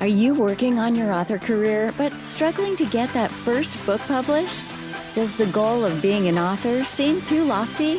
Are you working on your author career but struggling to get that first book published? Does the goal of being an author seem too lofty?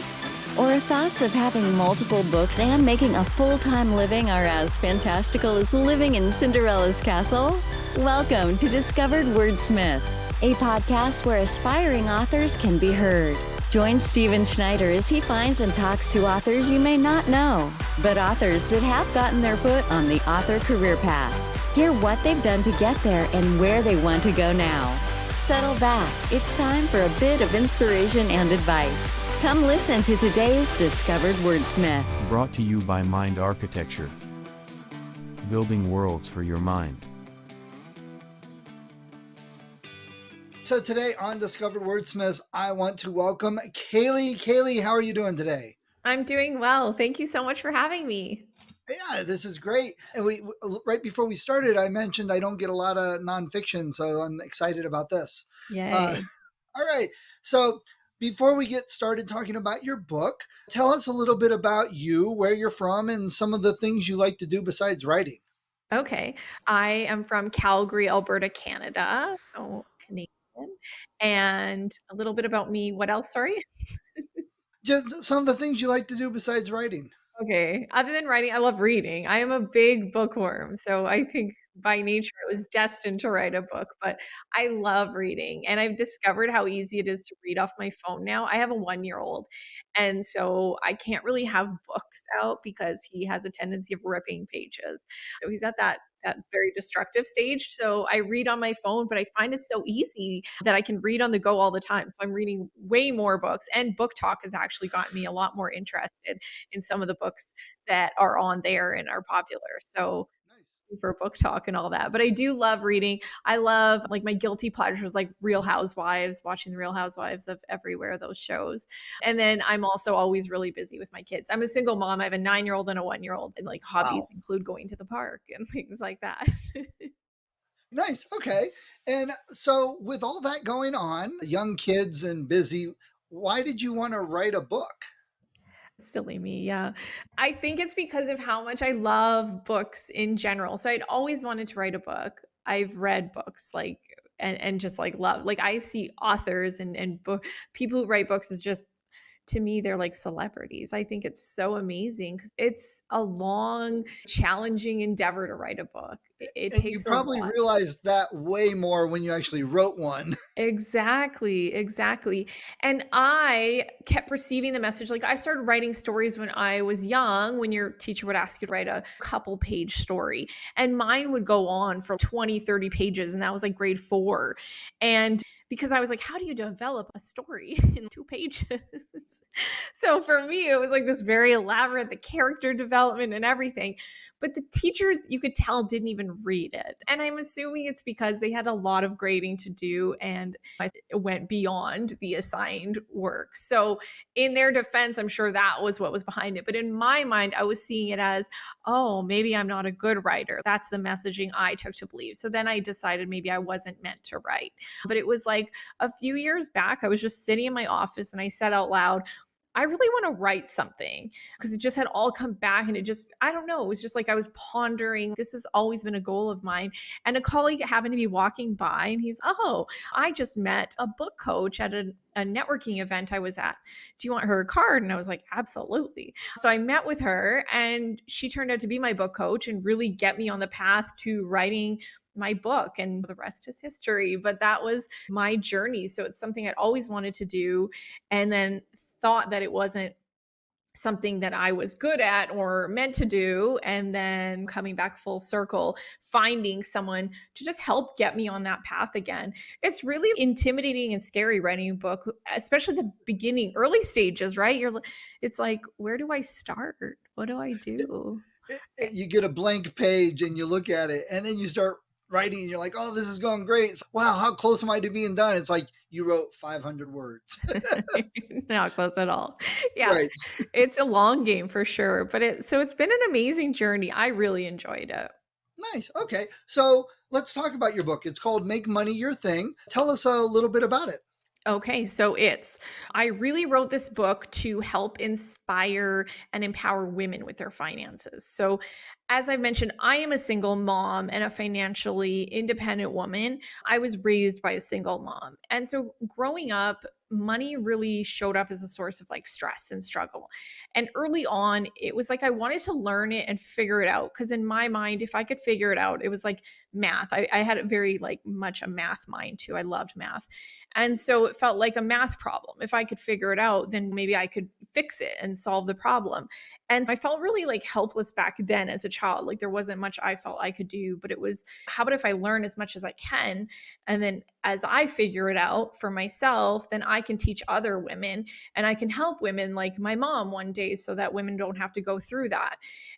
Or thoughts of having multiple books and making a full-time living are as fantastical as living in Cinderella's castle? Welcome to Discovered Wordsmiths, a podcast where aspiring authors can be heard. Join Stephen Schneider as he finds and talks to authors you may not know, but authors that have gotten their foot on the author career path. Hear what they've done to get there and where they want to go now. Settle back. It's time for a bit of inspiration and advice. Come listen to today's Discovered Wordsmith. Brought to you by Mind Architecture. Building worlds for your mind. So today on Discovered Wordsmiths, I want to welcome Kalee. Kalee, how are you doing today? I'm doing well. Thank you so much for having me. Yeah, this is great. And we right before we started, I mentioned I don't get a lot of nonfiction, so I'm excited about this. Yay. All right. So before we get started talking about your book, tell us a little bit about you, where you're from, and some of the things you like to do besides writing. Okay. I am from Calgary, Alberta, Canada. So Canadian. And a little bit about me. What else? Sorry. Just some of the things you like to do besides writing. Okay. Other than writing, I love reading. I am a big bookworm. So I think by nature, I was destined to write a book, but I love reading. And I've discovered how easy it is to read off my phone now. I have a 1-year-old. And so I can't really have books out because he has a tendency of ripping pages. So he's at that very destructive stage. So I read on my phone, but I find it so easy that I can read on the go all the time. So I'm reading way more books, and Book Talk has actually gotten me a lot more interested in some of the books that are on there and are popular. So for Book Talk and all that. But I do love reading. I love like my guilty pleasures like Real Housewives, watching the Real Housewives of everywhere, those shows. And then I'm also always really busy with my kids. I'm a single mom. I have a 9-year-old and a 1-year-old, and like hobbies include going to the park and things like that. Nice. Okay. And so with all that going on, young kids and busy, why did you want to write a book? Silly me, yeah. I think it's because of how much I love books in general. So I'd always wanted to write a book. I've read books like and just like love. Like I see authors and people who write books is just, to me, they're like celebrities. I think it's so amazing because it's a long, challenging endeavor to write a book. It And you takes a probably lot. realized that way more when you actually wrote one. Exactly, exactly. And I kept receiving the message. Like I started writing stories when I was young, when your teacher would ask you to write a couple page story. And mine would go on for 20, 30 pages. And that was like grade 4. And because I was like, how do you develop a story in 2 pages? So for me, it was like this very elaborate, the character development and everything. But the teachers, you could tell, didn't even read it. And I'm assuming it's because they had a lot of grading to do and I went beyond the assigned work. So in their defense, I'm sure that was what was behind it. But in my mind, I was seeing it as, oh, maybe I'm not a good writer. That's the messaging I took to believe. So then I decided maybe I wasn't meant to write. But it was like a few years back, I was just sitting in my office and I said out loud, I really want to write something, because it just had all come back and it just, I don't know, it was just like I was pondering. This has always been a goal of mine. And a colleague happened to be walking by and he's, oh, I just met a book coach at a networking event I was at. Do you want her card? And I was like, absolutely. So I met with her and she turned out to be my book coach and really get me on the path to writing my book, and the rest is history. But that was my journey. So it's something I'd always wanted to do, and then thought that it wasn't something that I was good at or meant to do. And then coming back full circle, finding someone to just help get me on that path again. It's really intimidating and scary writing a book, especially the beginning, early stages, right? It's like, where do I start? What do I do? You get a blank page and you look at it and then you start writing and you're like, oh, this is going great. Wow, how close am I to being done? It's like you wrote 500 words. Not close at all. Yeah. Right. It's a long game for sure, but it's been an amazing journey. I really enjoyed it. Nice. Okay. So let's talk about your book. It's called Make Money Your Thing. Tell us a little bit about it. Okay, so I really wrote this book to help inspire and empower women with their finances. So, as I mentioned, I am a single mom and a financially independent woman. I was raised by a single mom. And so, growing up, money really showed up as a source of like stress and struggle. And early on, it was like I wanted to learn it and figure it out. Cause in my mind, if I could figure it out, it was like math. I had a very like much a math mind too. I loved math. And so it felt like a math problem. If I could figure it out, then maybe I could fix it and solve the problem. And I felt really like helpless back then as a child. Like there wasn't much I felt I could do, but it was how about if I learn as much as I can? And then as I figure it out for myself, then I can teach other women and I can help women like my mom one day so that women don't have to go through that.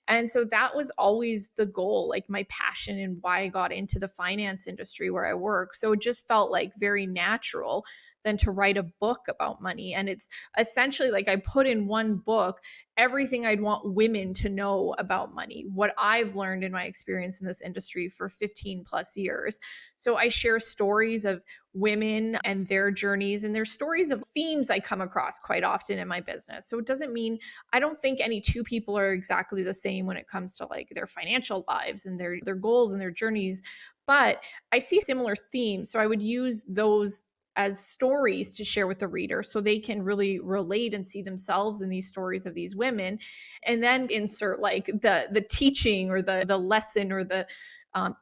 And so that was always the goal, like my passion and why I got into the finance industry where I work. So it just felt like very natural than to write a book about money. And it's essentially like I put in one book everything I'd want women to know about money, what I've learned in my experience in this industry for 15 plus years. So I share stories of women and their journeys, and there's stories of themes I come across quite often in my business. So it doesn't mean I don't think any two people are exactly the same when it comes to like their financial lives and their goals and their journeys, but I see similar themes. So I would use those as stories to share with the reader so they can really relate and see themselves in these stories of these women, and then insert like the teaching or the lesson or the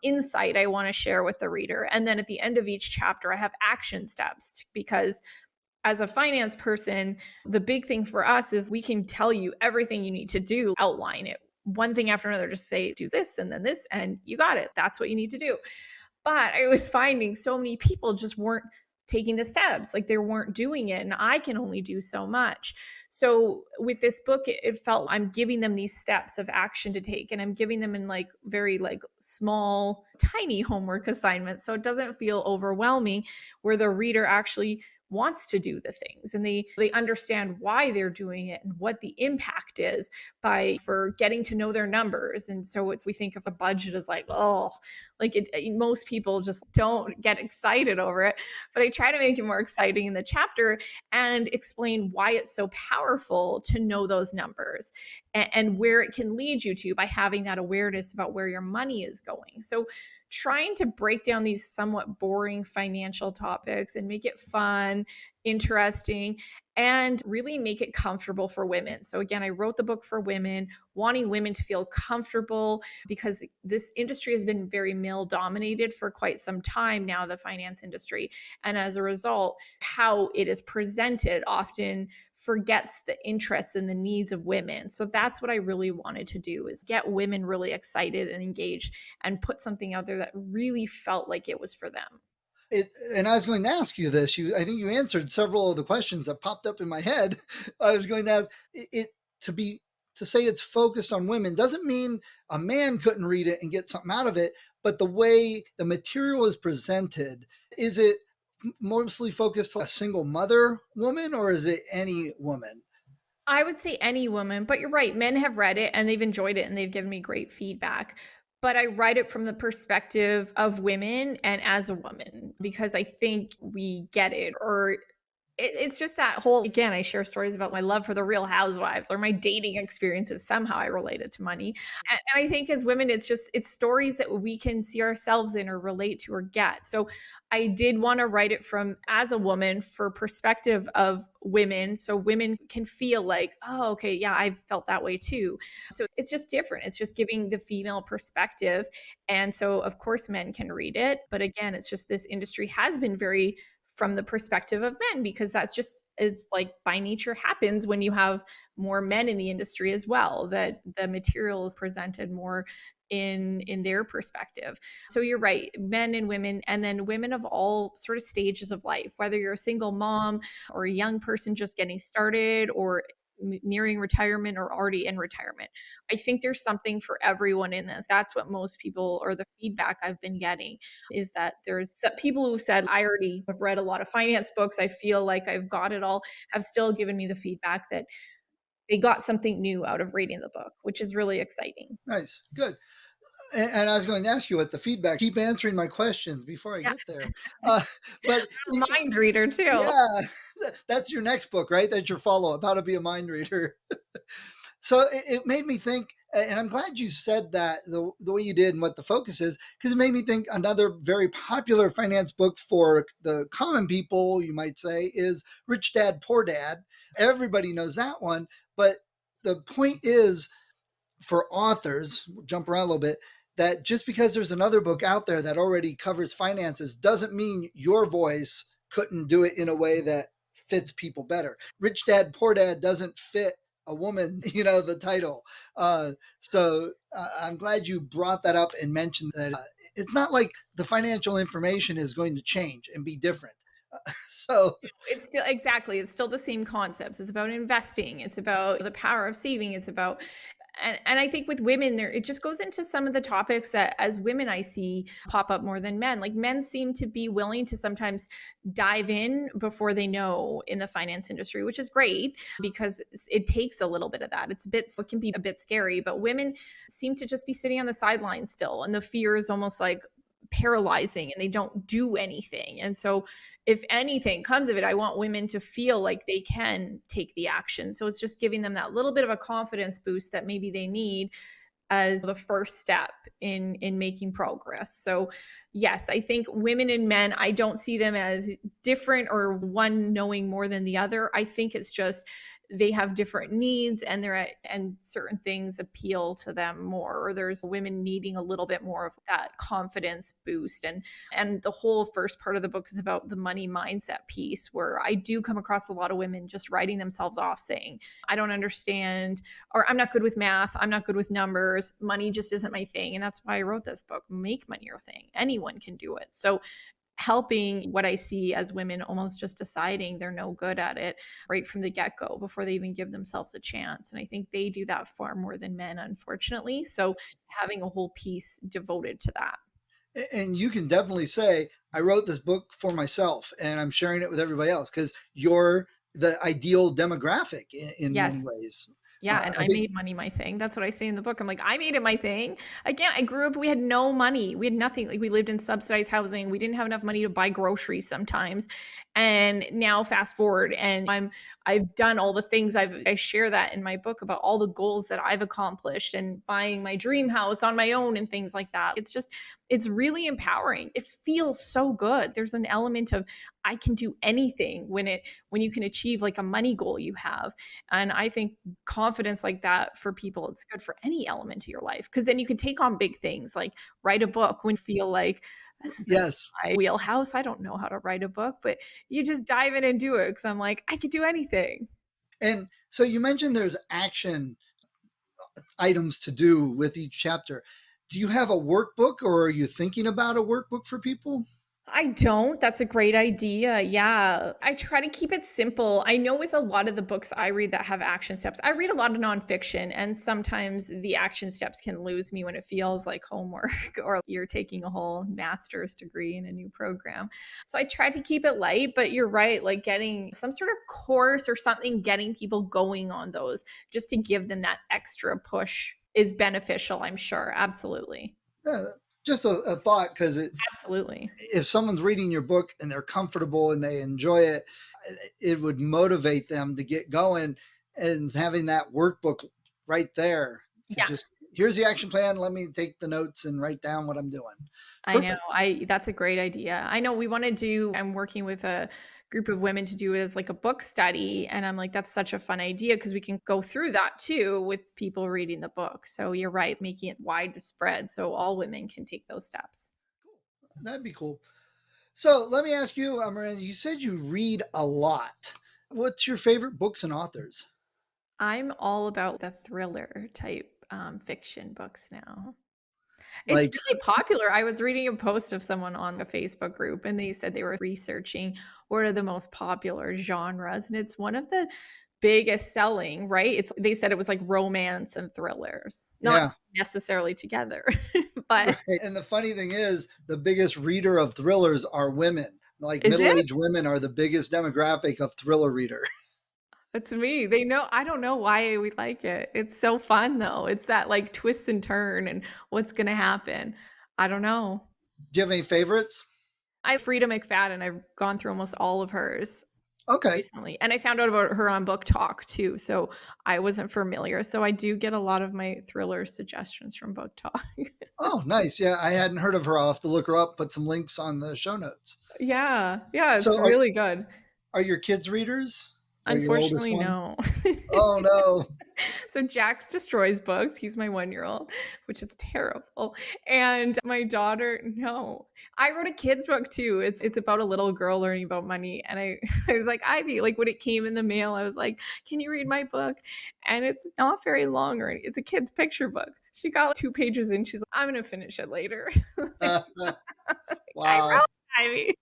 insight I want to share with the reader. And then at the end of each chapter I have action steps, because as a finance person, the big thing for us is we can tell you everything you need to do, outline it one thing after another, just say, do this and then this, and you got it. That's what you need to do. But I was finding so many people just weren't taking the steps, like they weren't doing it. And I can only do so much. So with this book, it felt I'm giving them these steps of action to take. And I'm giving them in like very like small, tiny homework assignments. So it doesn't feel overwhelming, where the reader actually wants to do the things and they understand why they're doing it and what the impact is by for getting to know their numbers. And so it's we think of a budget as like, oh, like most people just don't get excited over it, but I try to make it more exciting in the chapter and explain why it's so powerful to know those numbers and where it can lead you to by having that awareness about where your money is going. So trying to break down these somewhat boring financial topics and make it fun, interesting, and really make it comfortable for women. So again, I wrote the book for women, wanting women to feel comfortable, because this industry has been very male dominated for quite some time now, the finance industry. And as a result, how it is presented often forgets the interests and the needs of women. So that's what I really wanted to do, is get women really excited and engaged and put something out there that really felt like it was for them. And I was going to ask you this. I think you answered several of the questions that popped up in my head. I was going to ask it to be to say it's focused on women doesn't mean a man couldn't read it and get something out of it, but the way the material is presented, is it mostly focused on a single mother woman, or is it any woman? I would say any woman, but you're right. Men have read it and they've enjoyed it and they've given me great feedback. But I write it from the perspective of women and as a woman, because I think we get it, or it's just that whole, again, I share stories about my love for the Real Housewives or my dating experiences. Somehow I related to money. And I think as women, it's stories that we can see ourselves in or relate to or get. So I did want to write it from as a woman for perspective of women. So women can feel like, oh, okay, yeah, I've felt that way too. So it's just different. It's just giving the female perspective. And so of course men can read it. But again, it's just this industry has been very from the perspective of men, because that's just is like by nature happens when you have more men in the industry as well, that the material is presented more in their perspective. So you're right, men and women, and then women of all sort of stages of life, whether you're a single mom or a young person just getting started or nearing retirement or already in retirement. I think there's something for everyone in this. That's what most people, or the feedback I've been getting, is that there's some people who said, I already have read a lot of finance books, I feel like I've got it all, have still given me the feedback that they got something new out of reading the book, which is really exciting. Nice. Good. And I was going to ask you what the feedback. Keep answering my questions before I Yeah, get there. Uh, but I'm a mind reader too. yeah, that's your next book, right? That's your follow up, How to Be a Mind Reader. So it made me think, and I'm glad you said that the way you did and what the focus is, because it made me think another very popular finance book for the common people, you might say, is Rich Dad, Poor Dad. Everybody knows that one. But the point is, for authors, we'll jump around a little bit, that just because there's another book out there that already covers finances doesn't mean your voice couldn't do it in a way that fits people better. Rich Dad, Poor Dad doesn't fit a woman, the title. I'm glad you brought that up and mentioned that it's not like the financial information is going to change and be different. So It's still exactly, it's still the same concepts. It's about investing. It's about the power of saving. It's about and I think with women there it just goes into some of the topics that as women I see pop up more than men. Like men seem to be willing to sometimes dive in before they know in the finance industry, which is great because it takes a little bit of that. It can be a bit scary, but women seem to just be sitting on the sidelines still and the fear is almost like paralyzing and they don't do anything. And so if anything comes of it, I want women to feel like they can take the action. So it's just giving them that little bit of a confidence boost that maybe they need as the first step in making progress. So yes, I think women and men, I don't see them as different or one knowing more than the other. I think it's just they have different needs and certain things appeal to them more, or there's women needing a little bit more of that confidence boost. And the whole first part of the book is about the money mindset piece, where I do come across a lot of women just writing themselves off saying, I don't understand, or I'm not good with math, I'm not good with numbers, money just isn't my thing. And that's why I wrote this book, Make Money Your Thing. Anyone can do it. So helping what I see as women almost just deciding they're no good at it right from the get-go before they even give themselves a chance. And I think they do that far more than men, unfortunately. So having a whole piece devoted to that. And you can definitely say, I wrote this book for myself and I'm sharing it with everybody else because you're the ideal demographic in many Yes. ways. Yeah, and I made money my thing. That's what I say in the book. I'm like, I made it my thing. Again, I grew up, we had no money. We had nothing. Like we lived in subsidized housing. We didn't have enough money to buy groceries sometimes. And now fast forward and I've done all the things I share that in my book about all the goals that I've accomplished and buying my dream house on my own and things like that. It's really empowering. It feels so good. There's an element of I can do anything when you can achieve like a money goal you have. And I think confidence like that for people, it's good for any element of your life because then you can take on big things like write a book when you feel like this is Yes. my wheelhouse. I don't know how to write a book, but you just dive in and do it because I'm like, I could do anything. And so you mentioned there's action items to do with each chapter. Do you have a workbook or are you thinking about a workbook for people? I don't. That's a great idea. Yeah. I try to keep it simple. I know with a lot of the books I read that have action steps, I read a lot of nonfiction, and sometimes the action steps can lose me when it feels like homework or you're taking a whole master's degree in a new program. So I try to keep it light, but you're right. Like getting some sort of course or something, getting people going on those just to give them that extra push is beneficial, I'm sure. Absolutely. Yeah, just a thought because Absolutely. if someone's reading your book and they're comfortable and they enjoy it, it would motivate them to get going. And having that workbook right there, Yeah. just here's the action plan. Let me take the notes and write down what I'm doing. I know. Perfect. That's a great idea. I know I'm working with a group of women to do it as like a book study. And I'm like, that's such a fun idea because we can go through that too with people reading the book. So you're right, making it widespread so all women can take those steps. That'd be cool. So let me ask you, Miranda, you said you read a lot. What's your favorite books and authors? I'm all about the thriller type fiction books now. It's Like, really popular. I was reading a post of someone on the Facebook group and they said they were researching what are the most popular genres and it's one of the biggest selling, right? They said it was like romance and thrillers, not yeah. necessarily together, Right. but And the funny thing is, the biggest reader of thrillers are women. Like is it? middle-aged women are the biggest demographic of thriller reader. That's me. They know I don't know why we like it. It's so fun though. It's that like twist and turn and what's gonna happen. I don't know. Do you have any favorites? I Frida McFadden, I've gone through almost all of hers Okay. recently, and I found out about her on Book Talk too, so I wasn't familiar. So I do get a lot of my thriller suggestions from Book Talk. Oh, nice. Yeah, I hadn't heard of her. I'll have to look her up, put some links on the show notes. Yeah, yeah, it's So really good. are your kids readers? Or your oldest Unfortunately, one? no. Oh, no. So Jax destroys books. He's my 1-year-old, which is terrible. And my daughter, no. I wrote a kid's book too. It's about a little girl learning about money. And I, I was like, Ivy, like when it came in the mail, I was like, can you read my book? And it's not very long or it's a kid's picture book. She got like 2 pages in. She's like, I'm gonna finish it later. Like, I Wow. wrote Ivy.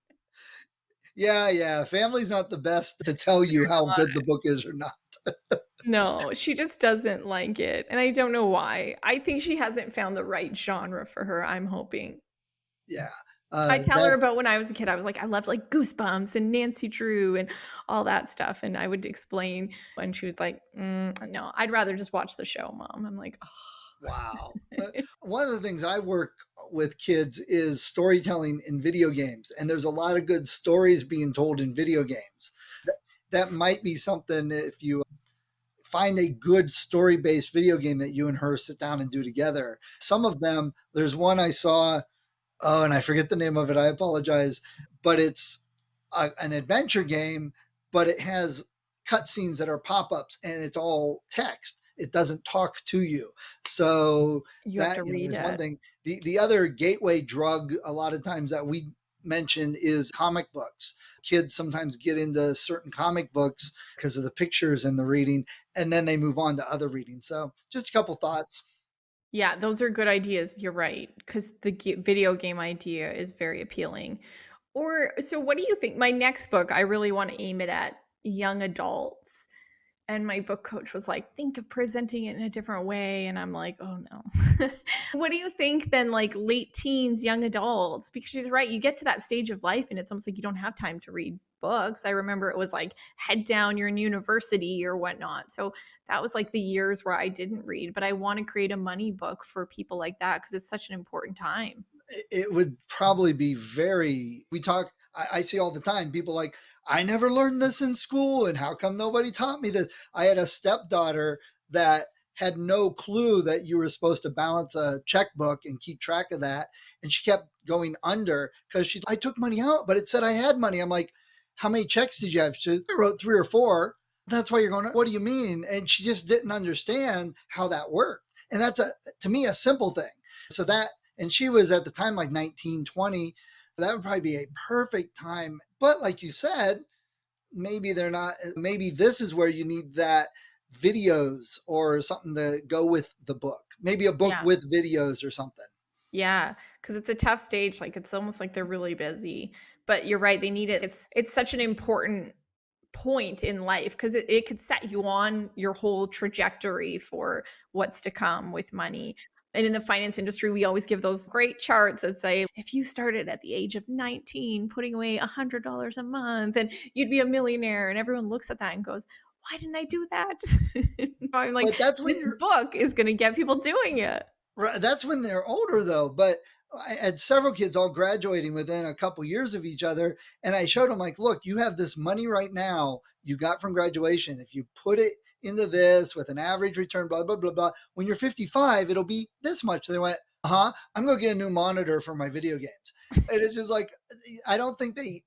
Yeah, yeah. Family's not the best to tell you how good the book is or not. No, she just doesn't like it, and I don't know why. I think she hasn't found the right genre for her, I'm hoping. Yeah. I tell her That about when I was a kid, I was like, I loved like Goosebumps and Nancy Drew and all that stuff. And I would explain when she was like, no, I'd rather just watch the show, mom. I'm like, wow. oh. One of the things I work with kids is storytelling in video games, and there's a lot of good stories being told in video games. That might be something if you find a good story-based video game that you and her sit down and do together. Some of them, there's one I saw, oh, and I forget the name of it. I apologize, but it's an adventure game, but it has cutscenes that are pop-ups and it's all text. It doesn't talk to you. So You have that, to read is one it. thing. The other gateway drug a lot of times that we mention is comic books. Kids sometimes get into certain comic books because of the pictures and the reading, and then they move on to other reading. So just a couple thoughts. Yeah, those are good ideas. You're right. Because the video game idea is very appealing. Or, so what do you think? My next book, I really want to aim it at young adults. And my book coach was like, think of presenting it in a different way. And I'm like, oh no. What do you think then, like late teens, young adults? Because she's right. You get to that stage of life and it's almost like you don't have time to read books. I remember it was like head down, you're in university or whatnot. So that was like the years where I didn't read, but I want to create a money book for people like that because it's such an important time. It would probably be we talk, I see all the time people like, I never learned this in school. And how come nobody taught me this? I had a stepdaughter that had no clue that you were supposed to balance a checkbook and keep track of that. And she kept going under because I took money out, but it said I had money. I'm like, how many checks did you have? She wrote 3 or 4. That's why you're going, what do you mean? And she just didn't understand how that worked. And that's to me, a simple thing. So that, and she was at the time like 19, 20. That would probably be a perfect time. But like you said, maybe they're not, maybe this is where you need that videos or something to go with the book. Maybe a book Yeah. with videos or something. Yeah, because it's a tough stage, like, it's almost like they're really busy, but you're right, they need it. It's such an important point in life because it could set you on your whole trajectory for what's to come with money. And in the finance industry, we always give those great charts that say, if you started at the age of 19, putting away $100 a month, and you'd be a millionaire. And everyone looks at that and goes, why didn't I do that? I'm like, But that's when this you're book is going to get people doing it. right. That's when they're older, though. But I had several kids all graduating within a couple years of each other. And I showed them, like, look, you have this money right now you got from graduation. If you put it into this with an average return, blah, blah, blah, blah, when you're 55, it'll be this much. They went, I'm going to get a new monitor for my video games. And it's just like, I don't think they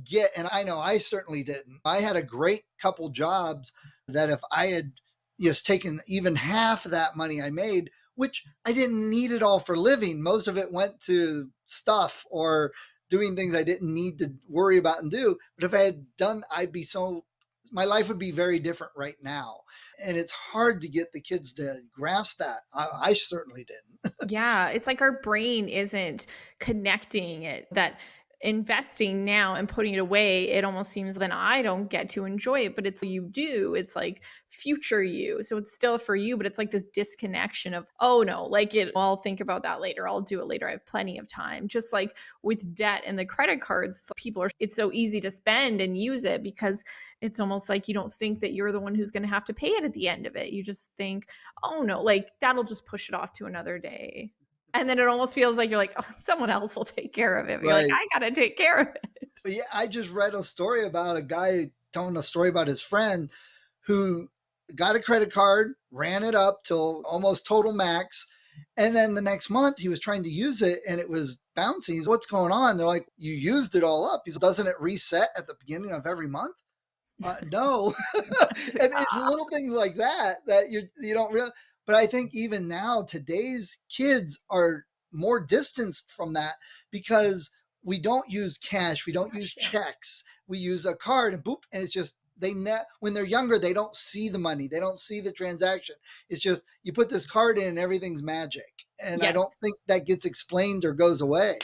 get, and I know I certainly didn't. I had a great couple jobs that if I had just taken even half of that money I made, which I didn't need it all for living. Most of it went to stuff or doing things I didn't need to worry about and do. But if I had done, my life would be very different right now. And it's hard to get the kids to grasp that. I certainly didn't. Yeah, it's like our brain isn't connecting it that investing now and putting it away, it almost seems then I don't get to enjoy it, but it's you do. It's like future you. So it's still for you, but it's like this disconnection of, oh no, like I'll think about that later. I'll do it later. I have plenty of time. Just like with debt and the credit cards, people are, it's so easy to spend and use it because it's almost like you don't think that you're the one who's going to have to pay it at the end of it. You just think, oh no, like that'll just push it off to another day. And then it almost feels like you're like, oh, someone else will take care of it. But you're like, Right. I got to take care of it. But yeah, I just read a story about a guy telling a story about his friend who got a credit card, ran it up till almost total max. And then the next month he was trying to use it and it was bouncing. He's, what's going on? They're like, you used it all up. He's, doesn't it reset at the beginning of every month? No. And it's little things like that that you don't realize. But I think even now, today's kids are more distanced from that because we don't use cash, we don't use checks, we use a card and boop, and it's just when they're younger, they don't see the money, they don't see the transaction. It's just you put this card in, and everything's magic, and I Yes. don't think that gets explained or goes away.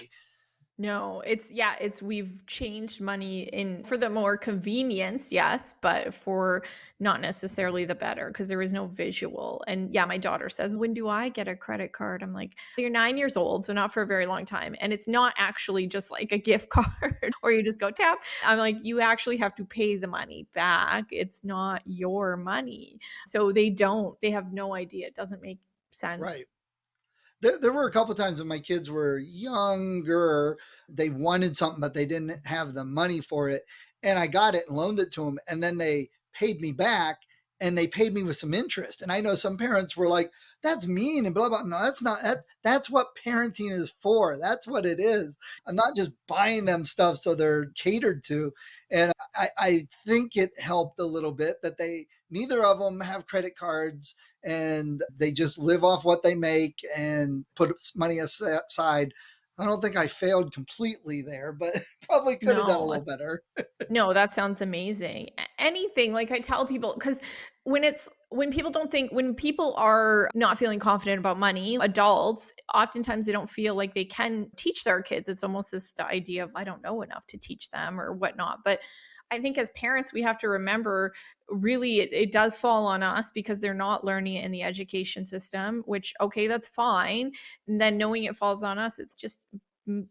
No, it's we've changed money in for the more convenience, yes, but for not necessarily the better because there is no visual. And yeah, my daughter says, "When do I get a credit card?" I'm like, "You're 9 years old, so not for a very long time." And it's not actually just like a gift card or you just go tap. I'm like, "You actually have to pay the money back. It's not your money." So they have no idea. It doesn't make Right. sense. There were a couple times when my kids were younger, they wanted something, but they didn't have the money for it. And I got it and loaned it to them. And then they paid me back and they paid me with some interest. And I know some parents were like, that's mean and blah, blah. No, that's not, that's what parenting is for. That's what it is. I'm not just buying them stuff so they're catered to. And I think it helped a little bit that neither of them have credit cards and they just live off what they make and put money aside. I don't think I failed completely there, but probably could have done a No, little better. no, that sounds amazing. Anything, like I tell people, because when people are not feeling confident about money, adults, oftentimes they don't feel like they can teach their kids. It's almost this idea of, I don't know enough to teach them or whatnot. But I think as parents, we have to remember really it does fall on us because they're not learning it in the education system, which, okay, that's fine. And then knowing it falls on us, it's just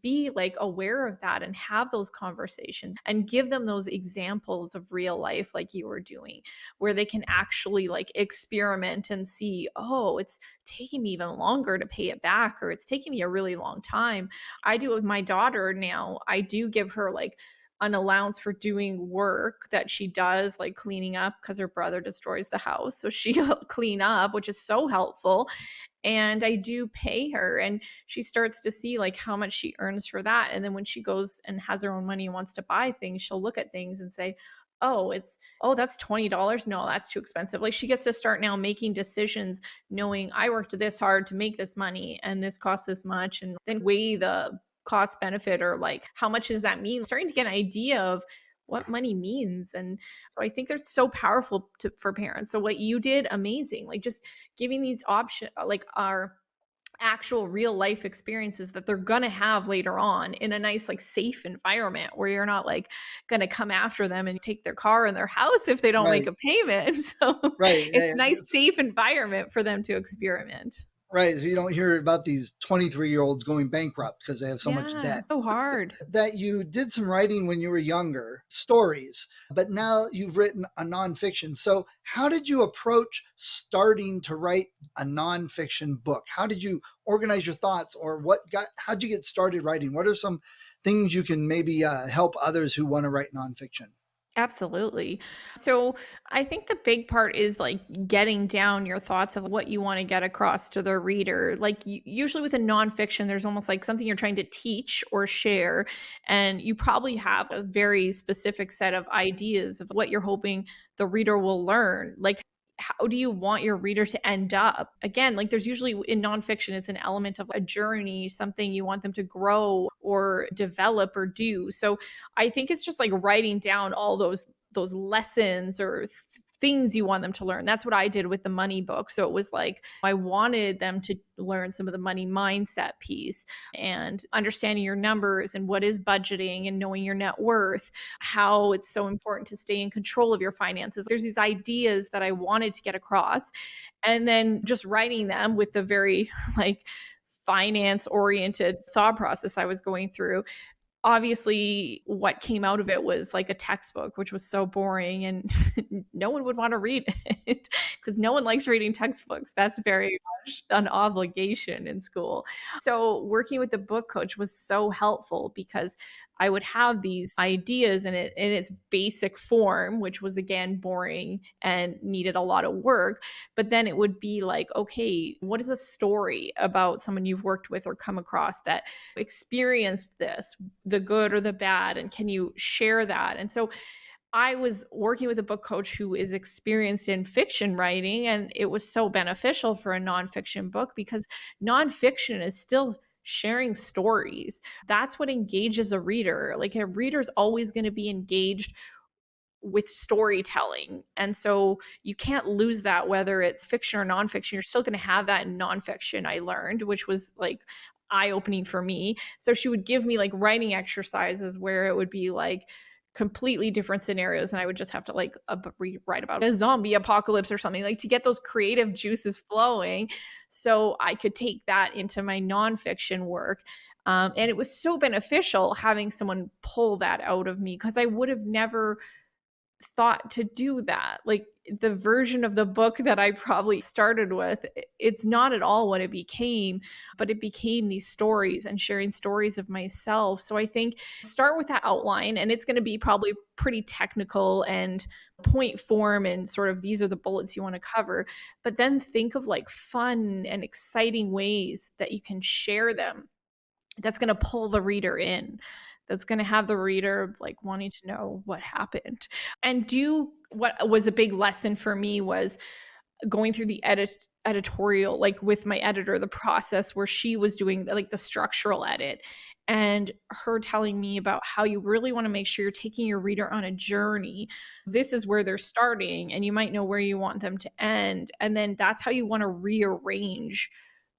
be like aware of that and have those conversations and give them those examples of real life like you were doing where they can actually like experiment and see, oh, it's taking me even longer to pay it back or it's taking me a really long time. I do it with my daughter now. I do give her like an allowance for doing work that she does, like cleaning up because her brother destroys the house, so she'll clean up, which is so helpful. And I do pay her and she starts to see like how much she earns for that. And then when she goes and has her own money and wants to buy things, she'll look at things and say, oh, that's $20. No, that's too expensive. Like she gets to start now making decisions knowing I worked this hard to make this money and this costs this much and then weigh the cost benefit or like how much does that mean? Starting to get an idea of what money means. And so I think they're so powerful for parents. So what you did, amazing. Like just giving these options, like our actual real life experiences that they're going to have later on in a nice, like safe environment where you're not like going to come after them and take their car and their house if they don't make Right. a payment. So Right. it's Yeah, a nice, safe environment for them to experiment. right. So you don't hear about these 23-year-olds going bankrupt because they have so much Yeah, debt. so hard. That you did some writing when you were younger, stories, but now you've written a nonfiction. So, how did you approach starting to write a nonfiction book? How did you organize your thoughts, or how'd you get started writing? What are some things you can maybe help others who want to write nonfiction? Absolutely. So I think the big part is like getting down your thoughts of what you want to get across to the reader. Like usually with a nonfiction, there's almost like something you're trying to teach or share. And you probably have a very specific set of ideas of what you're hoping the reader will learn. Like, how do you want your reader to end up? Again, like there's usually in nonfiction, it's an element of a journey, something you want them to grow or develop or do. So I think it's just like writing down all those lessons or things you want them to learn. That's what I did with the money book. So it was like I wanted them to learn some of the money mindset piece and understanding your numbers and what is budgeting and knowing your net worth, how it's so important to stay in control of your finances. There's these ideas that I wanted to get across, and then just writing them with the very like finance oriented thought process I was going through. Obviously, what came out of it was like a textbook, which was so boring, and no one would want to read it because no one likes reading textbooks. That's very much an obligation in school. So working with the book coach was so helpful because I would have these ideas in its basic form, which was again boring and needed a lot of work. But then it would be like, okay, what is a story about someone you've worked with or come across that experienced this, the good or the bad, and can you share that? And so I was working with a book coach who is experienced in fiction writing, and it was so beneficial for a nonfiction book because nonfiction is still sharing stories. That's what engages a reader. Like a reader's always going to be engaged with storytelling. And so you can't lose that, whether it's fiction or nonfiction. You're still going to have that in nonfiction, I learned, which was like eye opening for me. So she would give me like writing exercises where it would be like completely different scenarios. And I would just have to like write about a zombie apocalypse or something, like to get those creative juices flowing. So I could take that into my nonfiction work. And it was so beneficial having someone pull that out of me because I would have never thought to do that. Like the version of the book that I probably started with, it's not at all what it became, but it became these stories and sharing stories of myself. So I think start with that outline, and it's going to be probably pretty technical and point form and sort of these are the bullets you want to cover, but then think of like fun and exciting ways that you can share them that's going to pull the reader in, that's going to have the reader like wanting to know what happened. And do what was a big lesson for me was going through the editorial, like with my editor, the process where she was doing like the structural edit, and her telling me about how you really want to make sure you're taking your reader on a journey. This is where they're starting, and you might know where you want them to end. And then that's how you want to rearrange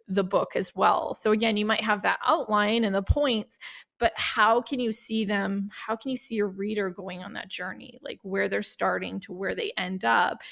the book as well. So again, you might have that outline and the points, but how can you see them? How can you see your reader going on that journey, like where they're starting to where they end up?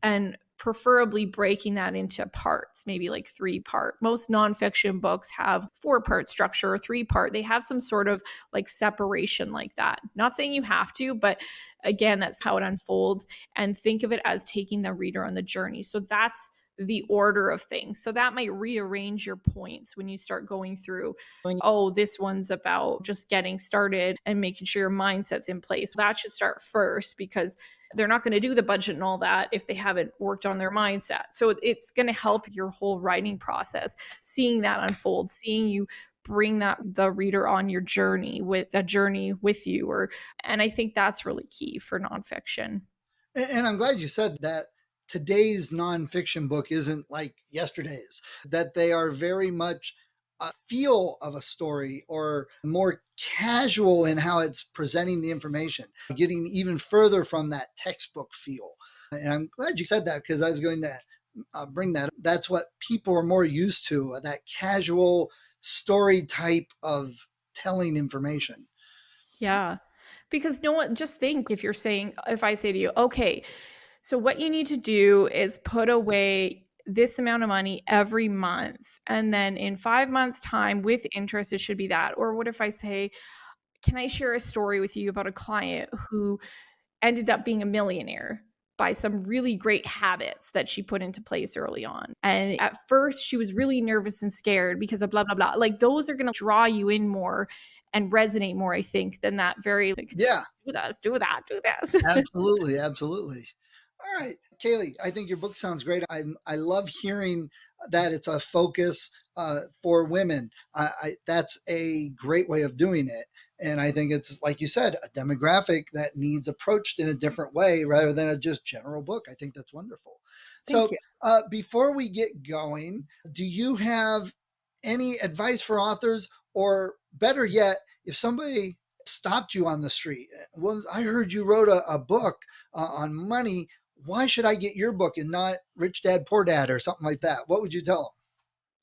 And preferably breaking that into parts, maybe like 3-part. Most nonfiction books have 4-part structure or 3-part. They have some sort of like separation like that. Not saying you have to, but again, that's how it unfolds. And think of it as taking the reader on the journey. So that's the order of things. So that might rearrange your points when you start going through, oh, this one's about just getting started and making sure your mindset's in place. That should start first because they're not going to do the budget and all that if they haven't worked on their mindset. So it's going to help your whole writing process, seeing that unfold, seeing you bring the reader on your journey with you. And I think that's really key for nonfiction. And I'm glad you said that today's nonfiction book isn't like yesterday's, that they are very much a feel of a story or more casual in how it's presenting the information, getting even further from that textbook feel. And I'm glad you said that because I was going to bring that. That's what people are more used to, that casual story type of telling information. Yeah. Because no one, just think, if I say to you, okay, so what you need to do is put away this amount of money every month. And then in 5 months' time, with interest, it should be that. Or what if I say, can I share a story with you about a client who ended up being a millionaire by some really great habits that she put into place early on? And at first, she was really nervous and scared because of blah, blah, blah. Like those are going to draw you in more and resonate more, I think, than that very like, Yeah, do this, do that, do this. absolutely. Absolutely. All right, Kalee, I think your book sounds great. I love hearing that it's a focus for women. That's a great way of doing it. And I think it's, like you said, a demographic that needs approached in a different way rather than a just general book. I think that's wonderful. Thank So you. before we get going, do you have any advice for authors, or better yet, if somebody stopped you on the street, I heard you wrote a book on money, why should I get your book and not Rich Dad, Poor Dad or something like that? What would you tell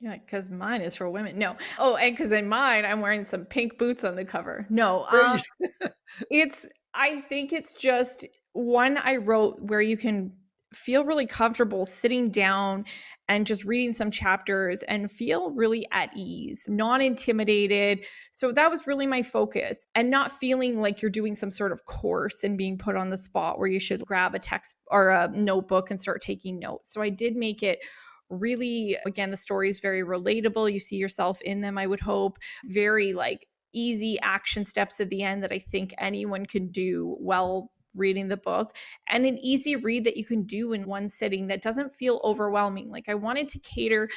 Yeah, because mine is for women. No. Oh, and because in mine, I'm wearing some pink boots on the cover. No. them? I think it's just one I wrote where you can feel really comfortable sitting down and just reading some chapters and feel really at ease, not intimidated. So that was really my focus, and not feeling like you're doing some sort of course and being put on the spot where you should grab a text or a notebook and start taking notes. So I did make it really, again, the story is very relatable. You see yourself in them, I would hope. Very like easy action steps at the end that I think anyone can do while reading the book, and an easy read that you can do in one sitting that doesn't feel overwhelming. Like I wanted to cater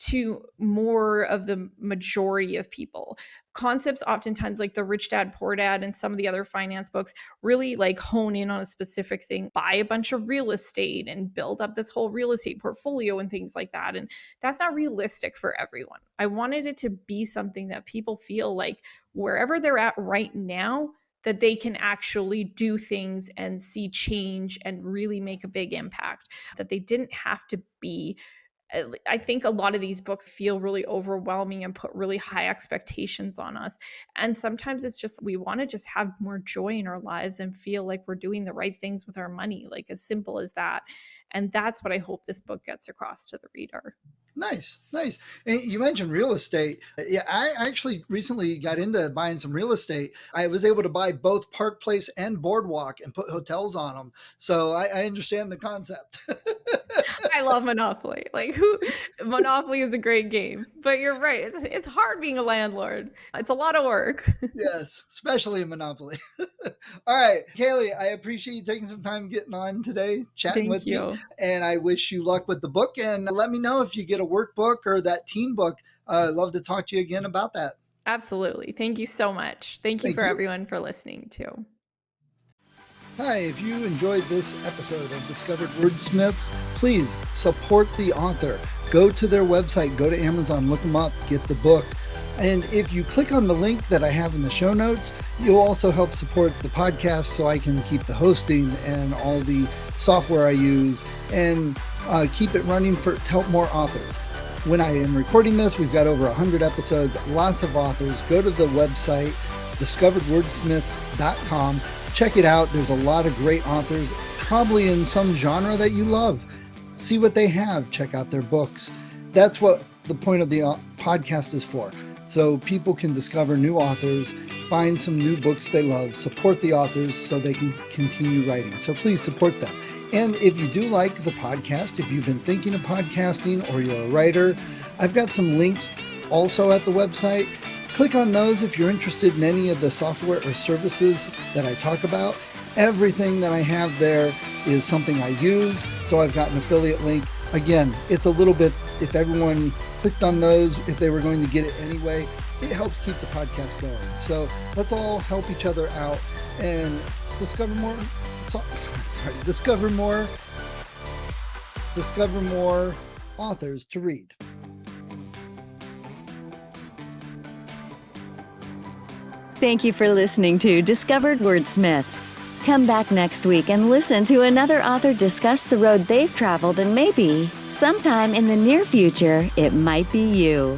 to more of the majority of people. Concepts oftentimes like the Rich Dad Poor Dad and some of the other finance books really like hone in on a specific thing, buy a bunch of real estate and build up this whole real estate portfolio and things like that. And that's not realistic for everyone. I wanted it to be something that people feel like wherever they're at right now, that they can actually do things and see change and really make a big impact, that they didn't have to be. I think a lot of these books feel really overwhelming and put really high expectations on us. And sometimes it's just, we want to just have more joy in our lives and feel like we're doing the right things with our money, like as simple as that. And that's what I hope this book gets across to the reader. Nice, nice. And you mentioned real estate. Yeah, I actually recently got into buying some real estate. I was able to buy both Park Place and Boardwalk and put hotels on them. So I understand the concept. I love Monopoly. Monopoly is a great game, but you're right. It's hard being a landlord. It's a lot of work. Yes, especially in Monopoly. All right, Kalee, I appreciate you taking some time getting on today, chatting Thank with me. you. And I wish you luck with the book. And let me know if you get a workbook or that teen book. I'd love to talk to you again about that. Absolutely. Thank you so much. Thank you Thank for you. everyone for listening too. Hi, if you enjoyed this episode of Discovered Wordsmiths, please support the author. Go to their website, go to Amazon, look them up, get the book. And if you click on the link that I have in the show notes, you'll also help support the podcast so I can keep the hosting and all the software I use and keep it running to help more authors. When I am recording this, we've got over 100 episodes, lots of authors. Go to the website, discoveredwordsmiths.com. Check it out. There's a lot of great authors, probably in some genre that you love. See what they have. Check out their books. That's what the point of the podcast is for. So people can discover new authors, find some new books they love, support the authors so they can continue writing. So please support them. And if you do like the podcast, if you've been thinking of podcasting or you're a writer, I've got some links also at the website. Click on those if you're interested in any of the software or services that I talk about. Everything that I have there is something I use, so I've got an affiliate link. Again, it's a little bit, if everyone clicked on those, if they were going to get it anyway, it helps keep the podcast going. So let's all help each other out and discover more authors to read. Thank you for listening to Discovered Wordsmiths. Come back next week and listen to another author discuss the road they've traveled, and maybe, sometime in the near future, it might be you.